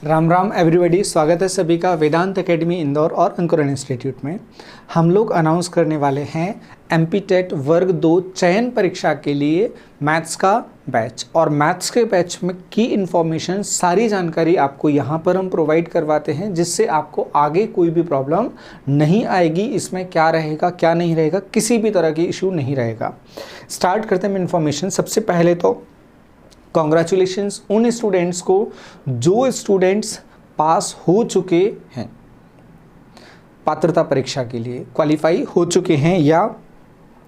Ram Ram everybody, स्वागत है सभी का वेदांत एकेडमी इंदौर और अंकुरण इंस्टीट्यूट में। हम लोग अनाउंस करने वाले हैं एमपी टेट वर्ग 2 चयन परीक्षा के लिए मैथ्स का बैच। और मैथ्स के बैच में की इन्फॉर्मेशन, सारी जानकारी आपको यहाँ पर हम प्रोवाइड करवाते हैं, जिससे आपको आगे कोई भी प्रॉब्लम नहीं आएगी। इसमें क्या रहेगा क्या नहीं रहेगा, किसी भी तरह की इशू नहीं रहेगा। स्टार्ट करते हैं इन्फॉर्मेशन। सबसे पहले तो कॉन्ग्रेचुलेशंस उन स्टूडेंट्स को जो स्टूडेंट्स पास हो चुके हैं, पात्रता परीक्षा के लिए क्वालिफाई हो चुके हैं या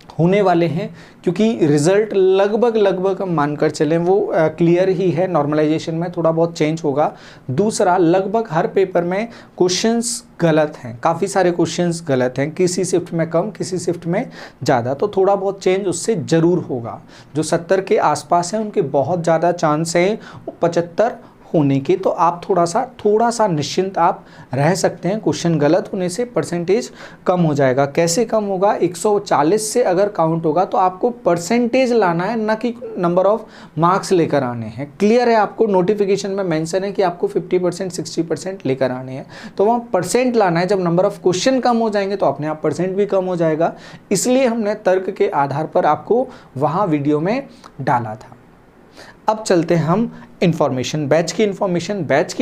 होने वाले हैं, क्योंकि रिजल्ट लगभग हम मानकर चलें वो क्लियर ही है। नॉर्मलाइजेशन में थोड़ा बहुत चेंज होगा। दूसरा, लगभग हर पेपर में क्वेश्चंस गलत हैं, काफ़ी सारे क्वेश्चंस गलत हैं, किसी शिफ्ट में कम किसी शिफ्ट में ज़्यादा, तो थोड़ा बहुत चेंज उससे ज़रूर होगा। जो 70 के आसपास हैं उनके बहुत ज़्यादा चांस हैं 75 होने के, तो आप थोड़ा सा निश्चिंत आप रह सकते हैं। क्वेश्चन गलत होने से परसेंटेज कम हो जाएगा। कैसे कम होगा? 140 से अगर काउंट होगा तो आपको परसेंटेज लाना है, ना कि नंबर ऑफ मार्क्स लेकर आने हैं। क्लियर है? आपको नोटिफिकेशन में मेंशन है कि आपको 50% 60% लेकर आने हैं, तो वहाँ परसेंट लाना है। जब नंबर ऑफ क्वेश्चन कम हो जाएंगे तो अपने आप परसेंट भी कम हो जाएगा। इसलिए हमने तर्क के आधार पर आपको वहाँ वीडियो में डाला था। अब चलते हैं हम इन्फॉर्मेशन, बैच की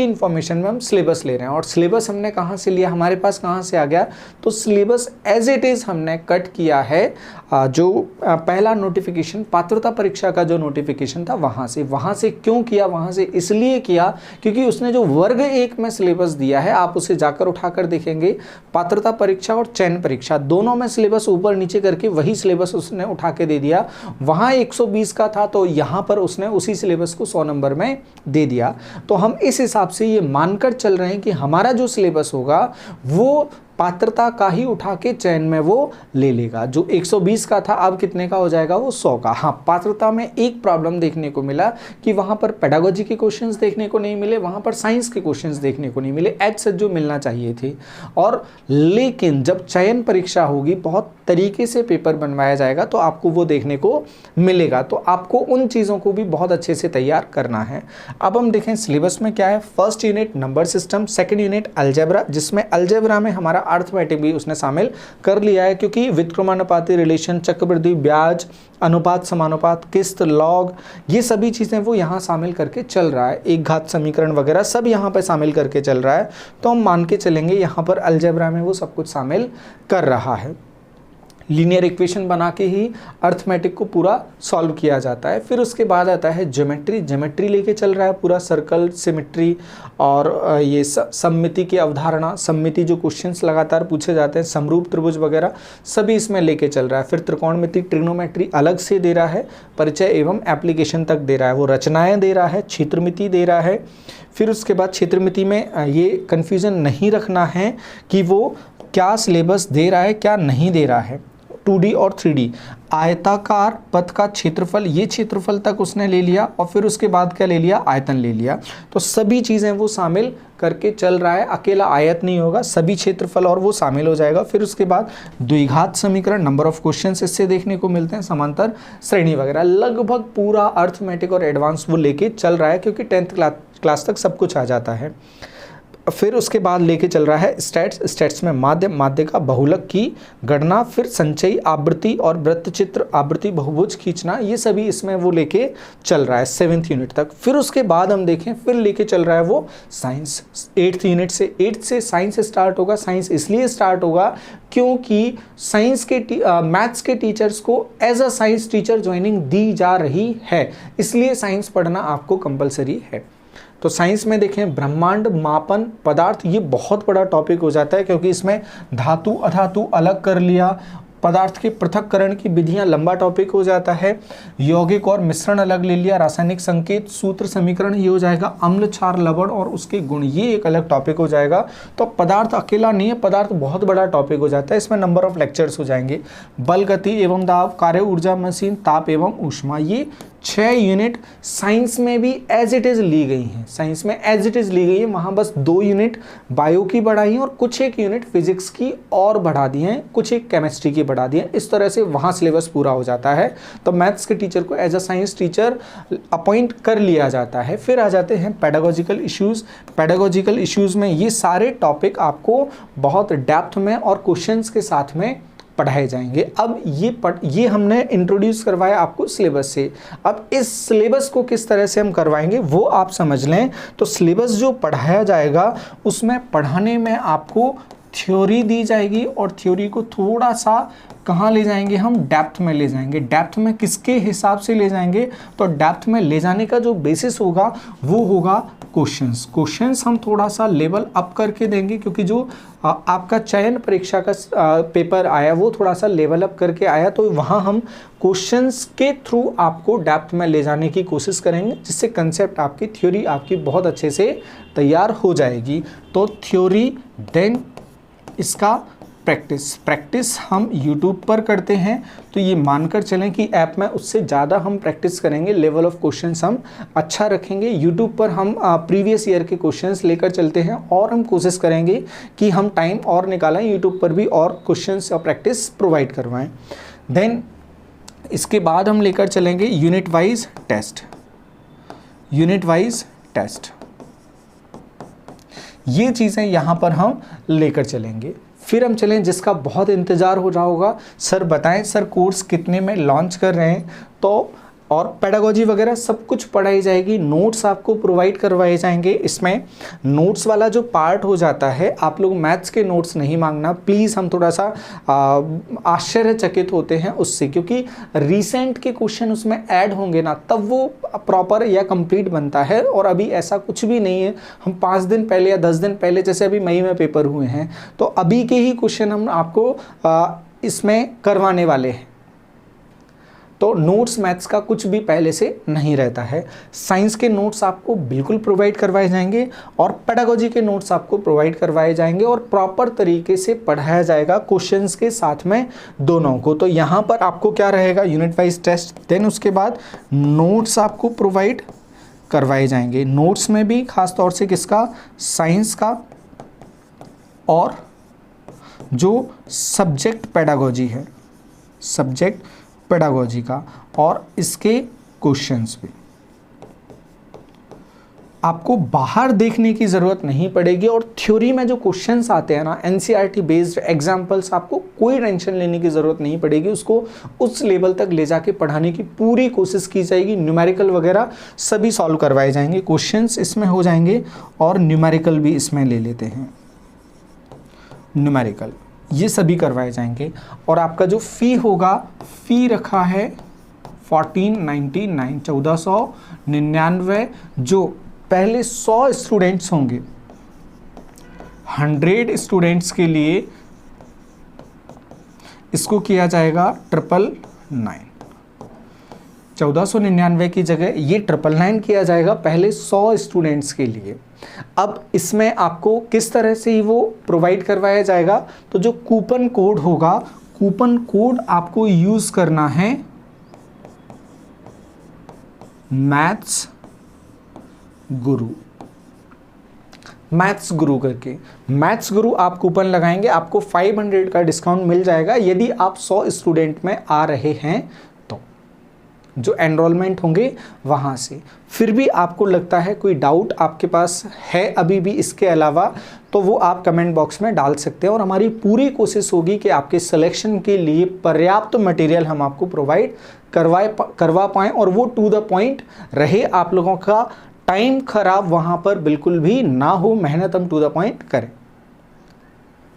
इन्फॉर्मेशन में हम सिलेबस ले रहे हैं। और सिलेबस हमने कहाँ से लिया, हमारे पास कहाँ से आ गया? तो सिलेबस एज इट इज़ हमने कट किया है। जो पहला नोटिफिकेशन पात्रता परीक्षा का जो नोटिफिकेशन था वहाँ से क्यों किया? वहाँ से इसलिए किया क्योंकि उसने जो वर्ग 1 में सिलेबस दिया है, आप उसे जाकर उठाकर देखेंगे। पात्रता परीक्षा और चयन परीक्षा दोनों में सिलेबस ऊपर नीचे करके वही सिलेबस उसने उठा के दे दिया। वहाँ 120 का था, तो यहाँ पर उसने उसी सिलेबस को 100 नंबर में दे दिया। तो हम इस हिसाब से ये मानकर चल रहे हैं कि हमारा जो सिलेबस होगा वो पात्रता का ही उठा के चयन में वो ले लेगा। जो 120 का था अब कितने का हो जाएगा? वो 100 का। हाँ, पात्रता में एक प्रॉब्लम देखने को मिला कि वहाँ पर पेडागोजी के क्वेश्चंस देखने को नहीं मिले, वहाँ पर साइंस के क्वेश्चंस देखने को नहीं मिले, एच से जो मिलना चाहिए थे। और लेकिन जब चयन परीक्षा होगी, बहुत तरीके से पेपर बनवाया जाएगा, तो आपको वो देखने को मिलेगा। तो आपको उन चीज़ों को भी बहुत अच्छे से तैयार करना है। अब हम देखें सिलेबस में क्या है। First unit number system, second unit algebra, जिसमें अलजेब्रा में हमारा अर्थमेटिक भी उसने शामिल कर लिया है, क्योंकि व्युत्क्रमानुपाती रिलेशन, चक्रवृद्धि ब्याज, अनुपात समानुपात, किस्त, लॉग, ये सभी चीज़ें वो यहाँ शामिल करके चल रहा है। एक घात समीकरण वगैरह सब यहाँ पर शामिल करके चल रहा है। तो हम मान के चलेंगे यहाँ पर अलजेब्रा में वो सब कुछ शामिल कर रहा है। लीनियर इक्वेशन बना के ही अर्थमेटिक को पूरा सॉल्व किया जाता है। फिर उसके बाद आता है ज्योमेट्री लेके चल रहा है पूरा, सर्कल, सिमेट्री और ये सममिति की अवधारणा, सममिति जो क्वेश्चंस लगातार पूछे जाते हैं, समरूप त्रिभुज वगैरह सभी इसमें लेके चल रहा है। फिर त्रिकोणमिति, ट्रिग्नोमेट्री अलग से दे रहा है, परिचय एवं एप्लीकेशन तक दे रहा है, वो रचनाएं दे रहा है, क्षेत्रमिति दे रहा है। फिर उसके बाद क्षेत्रमिति में ये कन्फ्यूज़न नहीं रखना है कि वो क्या सिलेबस दे रहा है क्या नहीं दे रहा है। 2D और 3D, आयताकार पथ का क्षेत्रफल, ये क्षेत्रफल तक उसने ले लिया, और फिर उसके बाद क्या ले लिया? आयतन ले लिया। तो सभी चीज़ें वो शामिल करके चल रहा है। अकेला आयत नहीं होगा, सभी क्षेत्रफल और वो शामिल हो जाएगा। फिर उसके बाद द्विघात समीकरण, नंबर ऑफ क्वेश्चंस इससे देखने को मिलते हैं, समांतर श्रेणी वगैरह, लगभग पूरा अर्थमेटिक और एडवांस वो लेके चल रहा है, क्योंकि 10th क्लास तक सब कुछ आ जाता है। फिर उसके बाद लेके चल रहा है स्टैट्स में माध्य का बहुलक की गणना, फिर संचयी आवृत्ति और वृत्तचित्र आवृत्ति बहुभुज खींचना, ये सभी इसमें वो लेके चल रहा है 7th यूनिट तक। फिर उसके बाद हम देखें, फिर लेके चल रहा है वो साइंस 8th यूनिट से। 8th से साइंस स्टार्ट होगा। साइंस इसलिए स्टार्ट होगा क्योंकि साइंस के मैथ्स के टीचर्स को as a science teacher joining दी जा रही है, इसलिए साइंस पढ़ना आपको कंपलसरी है। तो साइंस में देखें, ब्रह्मांड, मापन, पदार्थ, ये बहुत बड़ा टॉपिक हो जाता है, क्योंकि इसमें धातु अधातु अलग कर लिया, पदार्थ के पृथक्करण की विधियां लंबा टॉपिक हो जाता है, यौगिक और मिश्रण अलग ले लिया, रासायनिक संकेत, सूत्र, समीकरण, ये हो जाएगा, अम्ल, क्षार, लवण और उसके गुण, ये एक अलग टॉपिक हो जाएगा। तो पदार्थ अकेला नहीं है, पदार्थ बहुत बड़ा टॉपिक हो जाता है, इसमें नंबर ऑफ लेक्चर्स हो जाएंगे। बल, गति एवं दाब, कार्य, ऊर्जा, मशीन, ताप एवं ऊष्मा, ये 6 यूनिट साइंस में भी एज इट इज़ ली गई हैं, साइंस में एज इट इज़ ली गई है, वहाँ बस 2 यूनिट बायो की बढ़ाई हैं और कुछ एक यूनिट फिजिक्स की और बढ़ा दी हैं, कुछ एक केमिस्ट्री की बढ़ा दी हैं। इस तरह से वहाँ सिलेबस पूरा हो जाता है। तो मैथ्स के टीचर को as a science teacher appoint कर लिया जाता है। फिर आ जाते हैं पेडागोजिकल इश्यूज़। पेडागोजिकल इश्यूज़ में ये सारे टॉपिक आपको बहुत डेप्थ में और क्वेश्चंस के साथ में पढ़ाए जाएंगे। अब ये हमने इंट्रोड्यूस करवाया आपको सिलेबस से। अब इस सिलेबस को किस तरह से हम करवाएंगे वो आप समझ लें। तो सिलेबस जो पढ़ाया जाएगा उसमें पढ़ाने में आपको थ्योरी दी जाएगी और थ्योरी को थोड़ा सा कहाँ ले जाएंगे हम, डेप्थ में ले जाएंगे। डेप्थ में किसके हिसाब से ले जाएंगे, तो डेप्थ में ले जाने का जो बेसिस होगा वो होगा क्वेश्चंस हम थोड़ा सा लेवल अप करके देंगे, क्योंकि जो आपका चयन परीक्षा का पेपर आया वो थोड़ा सा लेवल अप करके आया, तो वहाँ हम क्वेश्चंस के थ्रू आपको डेप्थ में ले जाने की कोशिश करेंगे, जिससे कंसेप्ट आपकी, थ्योरी आपकी बहुत अच्छे से तैयार हो जाएगी। तो थ्योरी, देन इसका प्रैक्टिस हम YouTube पर करते हैं, तो ये मानकर चलें कि ऐप में उससे ज़्यादा हम प्रैक्टिस करेंगे, लेवल ऑफ क्वेश्चंस हम अच्छा रखेंगे। YouTube पर हम प्रीवियस ईयर के क्वेश्चंस लेकर चलते हैं और हम कोशिश करेंगे कि हम टाइम और निकालें, YouTube पर भी और क्वेश्चंस और प्रैक्टिस प्रोवाइड करवाएं। देन इसके बाद हम लेकर चलेंगे यूनिट वाइज टेस्ट। ये चीज़ें यहाँ पर हम लेकर चलेंगे। फिर हम चलें, जिसका बहुत इंतज़ार हो रहा होगा, सर बताएं सर कोर्स कितने में लॉन्च कर रहे हैं, तो और पेडागोजी वगैरह सब कुछ पढ़ाई जाएगी, नोट्स आपको प्रोवाइड करवाए जाएंगे। इसमें नोट्स वाला जो पार्ट हो जाता है, आप लोग मैथ्स के नोट्स नहीं मांगना प्लीज़, हम थोड़ा सा आश्चर्यचकित होते हैं उससे, क्योंकि रीसेंट के क्वेश्चन उसमें ऐड होंगे ना, तब वो प्रॉपर या कंप्लीट बनता है। और अभी ऐसा कुछ भी नहीं है, हम 5 दिन पहले या 10 दिन पहले, जैसे अभी मई में पेपर हुए हैं, तो अभी के ही क्वेश्चन हम आपको इसमें करवाने वाले हैं। तो नोट्स मैथ्स का कुछ भी पहले से नहीं रहता है। साइंस के नोट्स आपको बिल्कुल प्रोवाइड करवाए जाएंगे और पेडागोजी के नोट्स आपको प्रोवाइड करवाए जाएंगे और प्रॉपर तरीके से पढ़ाया जाएगा क्वेश्चंस के साथ में दोनों को। तो यहाँ पर आपको क्या रहेगा, यूनिट वाइज टेस्ट, देन उसके बाद नोट्स आपको प्रोवाइड करवाए जाएंगे। नोट्स में भी खास तौर से किसका, साइंस का, और जो सब्जेक्ट पेडागोजी है, सब्जेक्ट पेडागोजी का, और इसके क्वेश्चंस भी आपको बाहर देखने की ज़रूरत नहीं पड़ेगी। और थ्योरी में जो क्वेश्चंस आते हैं ना, एनसीईआरटी बेस्ड एग्जाम्पल्स, आपको कोई टेंशन लेने की ज़रूरत नहीं पड़ेगी, उसको उस लेवल तक ले जाके पढ़ाने की पूरी कोशिश की जाएगी। न्यूमेरिकल वगैरह सभी सॉल्व करवाए जाएंगे, क्वेश्चंस इसमें हो जाएंगे और न्यूमेरिकल भी इसमें ले लेते हैं, न्यूमेरिकल ये सभी करवाए जाएंगे। और आपका जो फ़ी होगा, फ़ी रखा है 1499, जो पहले 100 स्टूडेंट्स होंगे, 100 स्टूडेंट्स के लिए इसको किया जाएगा 999। 1499 की जगह ये 999 किया जाएगा पहले 100 स्टूडेंट्स के लिए। अब इसमें आपको किस तरह से ही वो प्रोवाइड करवाया जाएगा, तो जो कूपन कोड होगा, कूपन कोड आपको यूज़ करना है मैथ्स गुरु करके। मैथ्स गुरु आप कूपन लगाएंगे, आपको 500 का डिस्काउंट मिल जाएगा यदि आप 100 स्टूडेंट में आ रहे हैं, जो एनरोलमेंट होंगे वहाँ से। फिर भी आपको लगता है कोई डाउट आपके पास है अभी भी इसके अलावा, तो वो आप कमेंट बॉक्स में डाल सकते हैं और हमारी पूरी कोशिश होगी कि आपके सिलेक्शन के लिए पर्याप्त मटेरियल हम आपको प्रोवाइड करवा पाएँ और वो टू द पॉइंट रहे, आप लोगों का टाइम खराब वहाँ पर बिल्कुल भी ना हो, मेहनत हम टू द पॉइंट करें।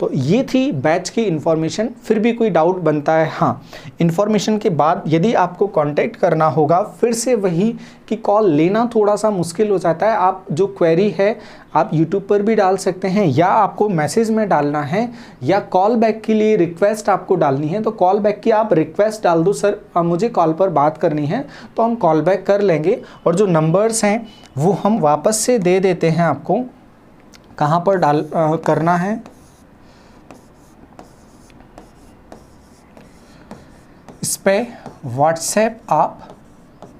तो ये थी बैच की इन्फॉर्मेशन। फिर भी कोई डाउट बनता है, हाँ, इन्फॉर्मेशन के बाद यदि आपको कांटेक्ट करना होगा, फिर से वही कि कॉल लेना थोड़ा सा मुश्किल हो जाता है। आप जो क्वेरी है आप यूट्यूब पर भी डाल सकते हैं, या आपको मैसेज में डालना है, या कॉल बैक के लिए रिक्वेस्ट आपको डालनी है, तो कॉल बैक की आप रिक्वेस्ट डाल दो, सर मुझे कॉल पर बात करनी है, तो हम कॉल बैक कर लेंगे। और जो नंबर्स हैं वो हम वापस से दे देते हैं आपको, कहाँ पर करना है, इस पे व्हाट्सएप आप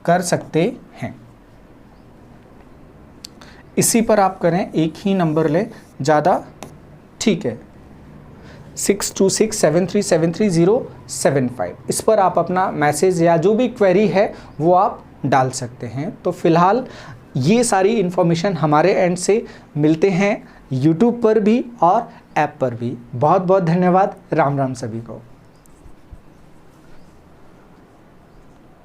कर सकते हैं। इसी पर आप करें, एक ही नंबर लें, ज़्यादा ठीक है। 6267373075 इस पर आप अपना मैसेज या जो भी क्वेरी है वो आप डाल सकते हैं। तो फिलहाल ये सारी इन्फॉर्मेशन हमारे एंड से मिलते हैं यूट्यूब पर भी और ऐप पर भी। बहुत बहुत धन्यवाद। राम राम सभी को।